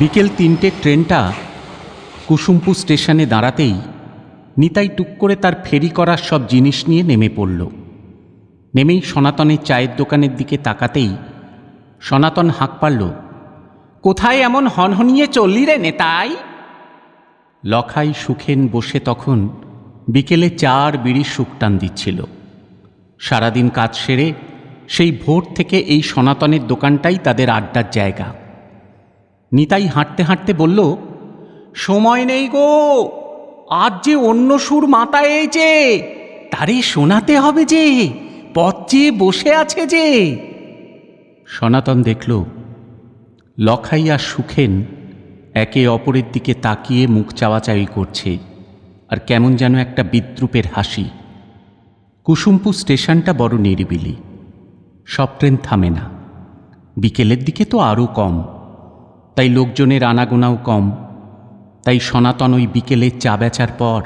বিকেল 3টের ট্রেনটা কুসুমপুর স্টেশনে দাঁড়াতেই নিতাই টুক করে তার ফেরি করার সব জিনিস নিয়ে নেমে পড়ল। নেমেই সনাতনের চায়ের দোকানের দিকে তাকাতেই সনাতন হাঁক পারল, কোথায় এমন হনহনিয়ে চললি রে নেতাই? লখাই সুখেন বসে তখন বিকেলে চা আর বিড়ির সুকটান দিচ্ছিল। সারাদিন কাজ সেরে সেই ভোর থেকে এই সনাতনের দোকানটাই তাদের আড্ডার জায়গা। নিতাই হাঁটতে হাঁটতে বলল, সময় নেই গো, আজ যে অন্য সুর মাথায় এসেছে, তারে শোনাতে হবে যে, পথ চেয়ে বসে আছে যে। সনাতন দেখল লখাই আর সুখেন একে অপরের দিকে তাকিয়ে মুখ চাওয়াচাওয়ি করছে, আর কেমন যেন একটা বিদ্রূপের হাসি। কুসুমপুর স্টেশনটা বড় নিরিবিলি, সব ট্রেন থামে না। বিকেলের দিকে তো আরও কম, তাই লোকজনের আনাগোনাও কম। তাই সনাতন ওই বিকেলে চা বেচার পর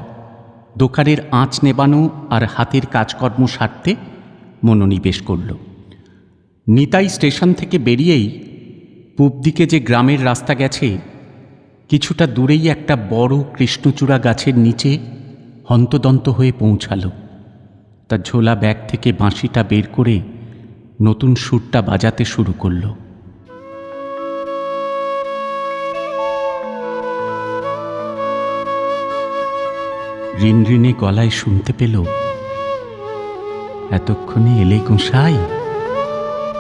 দোকানের আঁচ নেবানো আর হাতের কাজকর্ম সারতে মনোনিবেশ করল। নিতাই স্টেশন থেকে বেরিয়েই পূব দিকে যে গ্রামের রাস্তা গেছে, কিছুটা দূরেই একটা বড় কৃষ্ণচূড়া গাছের নিচে হন্তদন্ত হয়ে পৌঁছালো। তার ঝোলা ব্যাগ থেকে বাঁশিটা বের করে নতুন সুরটা বাজাতে শুরু করল। রিনরিনে গলায় শুনতে পেল, এতক্ষণে এলে গোসাই,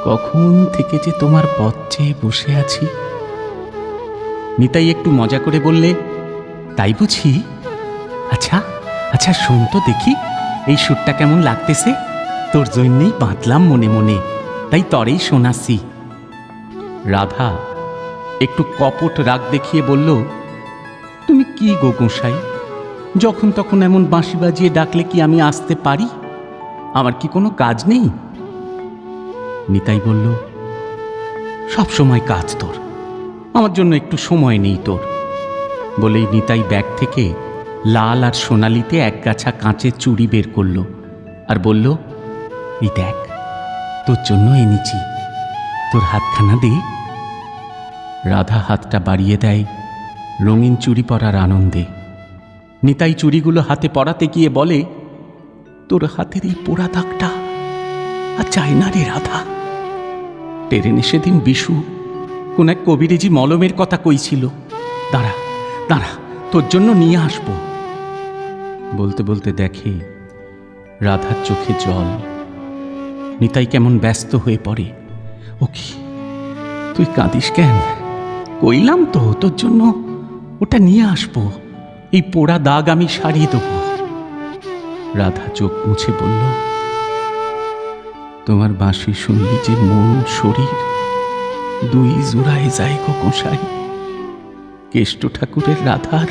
কখন থেকে যে তোমার পথ চেয়ে বসে আছি। নিতাই একটু মজা করে বললে, তাই বুঝি? আচ্ছা আচ্ছা, শোন তো দেখি এই সুরটা কেমন লাগতেছে। তোর জন্যেই বাঁধলাম মনে মনে, তাই তরেই শোনাচ্ছি। রাধা একটু কপট রাগ দেখিয়ে বলল, তুমি কি গো গোসাই, যখন তখন এমন বাঁশি বাজিয়ে ডাকলে কি আমি আসতে পারি? আমার কি কোনো কাজ নেই? নিতাই বলল, সব সময় কাজ তোর, আমার জন্য একটু সময় নেই তোর। বলেই নিতাই ব্যাগ থেকে লাল আর সোনালিতে একগাছা কাঁচের চুড়ি বের করল আর বলল, এই দেখ, তোর জন্য এনেছি, তোর হাতখানা দে। রাধা হাতটা বাড়িয়ে দেয় রঙিন চুড়ি পরার আনন্দে। নিতাই চুড়িগুলো হাতে পরাতে গিয়ে বলে, তোর হাতের এই পোড়া দাগটা আর চাই না রে রাধা। ট্রেনে সেদিন বিশু কোন এক কবিরেজি মলমের কথা কইছিল, দাঁড়া দাঁড়া, তোর জন্য নিয়ে আসবো। বলতে বলতে দেখে রাধার চোখে জল। নিতাই কেমন ব্যস্ত হয়ে পড়ে, ও কি, তুই কাঁদিস কেন? কইলাম তো তোর জন্য ওটা নিয়ে আসবো, এই পোড়া দাগ আমি সারিয়ে দেব। রাধা চোখ মুছে বলল, তোমার বাঁশি শুনলি যে মন শরীর দুই জোড়ায় যায় গো গোসাই। কেষ্ট ঠাকুরের রাধার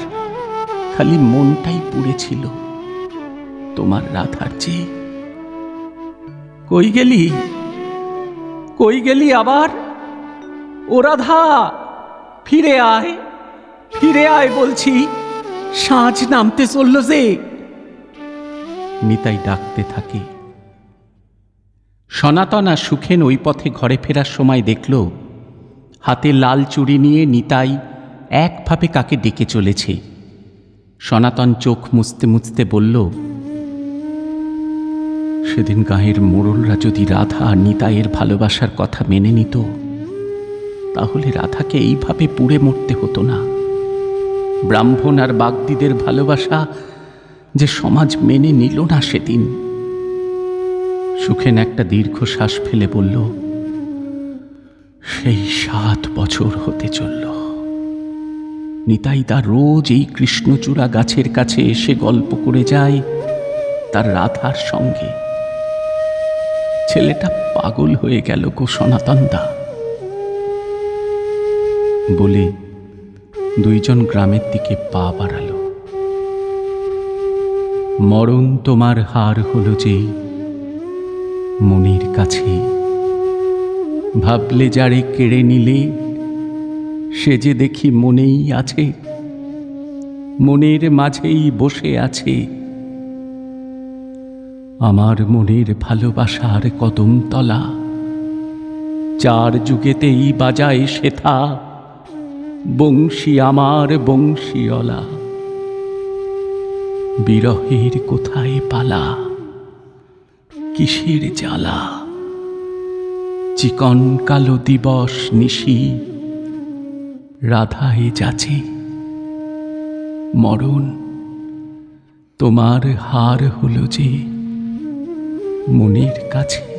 খালি মনটাই পুড়েছিল, তোমার রাধার চেয়ে। কই গেলি, কই গেলি আবার? ও রাধা, ফিরে আয়, ফিরে আয় বলছি, সাঁঝ নামতে চলল যে। নিতাই ডাকতে থাকে। সনাতন আর সুখেন ওই পথে ঘরে ফেরার সময় দেখল হাতে লাল চুড়ি নিয়ে নিতাই একভাবে কাকে ডেকে চলেছে। সনাতন চোখ মুছতে মুছতে বলল, সেদিন গাঁয়ের মোড়লরা যদি রাধা আর নিতাইয়ের ভালোবাসার কথা মেনে নিত, তাহলে রাধাকে এইভাবে পুড়ে মরতে হতো না। ব্রাহ্মণ আর বাগদিদের ভালোবাসা যে সমাজ মেনে নিল না সেদিন। সুখেন একটা দীর্ঘশ্বাস ফেলে বলল, সেই 7 বছর হতে চলল। নিতাই তার রোজ এই কৃষ্ণচূড়া গাছের কাছে এসে গল্প করে যায় তার রাধার সঙ্গে। ছেলেটা পাগল হয়ে গেল গো সনাতনদা। বলে দুইজন গ্রামের দিকে পা বাড়ালো। মরণ তোমার হার হলো যে মনের কাছে, ভাবলে যারে কেড়ে নিলে সে যে দেখি মনেই আছে, মনের মাঝেই বসে আছে। আমার মনের ভালোবাসার কদমতলা, 4 যুগেতেই বাজায় সেথা, বংশী আমার বংশীওয়ালা, বিরহের কোথায় পালা, কিসের জ্বালা, চিকন কালো দিবস নিশি, রাধায় যাচে মরণ, তোমার হার হলো যে মনের কাছে।